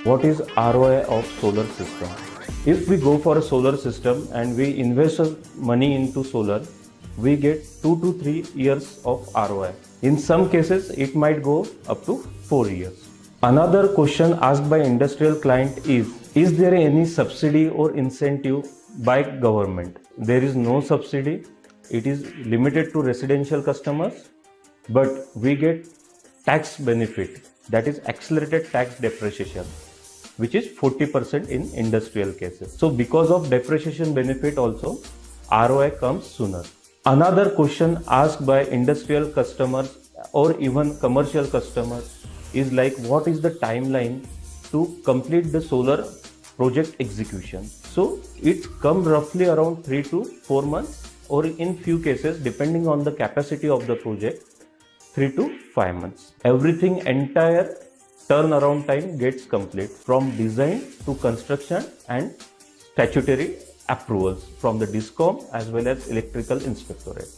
What is ROI of solar system? If we go for a solar system and we invest money into solar, we get 2 to 3 years of ROI. In some cases, it might go up to 4 years. Another question asked by industrial client is there any subsidy or incentive by government? There is no subsidy. It is limited to residential customers, but we get tax benefit, that is accelerated tax depreciation, which is 40% in industrial cases. So because of depreciation benefit also, ROI comes sooner. Another question asked by industrial customers or even commercial customers is like, what is the timeline to complete the solar project execution? So it comes roughly around 3 to 4 months, or in few cases, depending on the capacity of the project, 3 to 5 months. Everything, entire turnaround time gets complete from design to construction and statutory approvals from the DISCOM as well as electrical inspectorate.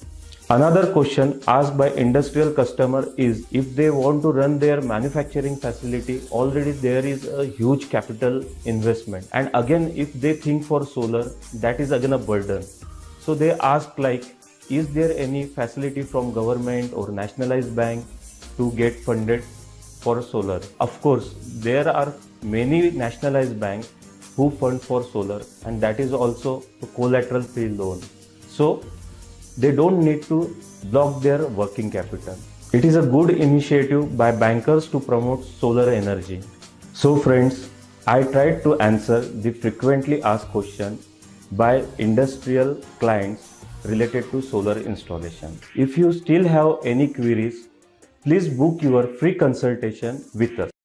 Another question asked by industrial customer is if they want to run their manufacturing facility, already there is a huge capital investment, and again if they think for solar, that is again a burden. So they ask like, is there any facility from government or nationalized bank to get funded for solar? Of course, there are many nationalized banks who fund for solar, and that is also a collateral free loan. So they don't need to block their working capital. It is a good initiative by bankers to promote solar energy. So friends, I tried to answer the frequently asked question by industrial clients related to solar installation. If you still have any queries, please book your free consultation with us.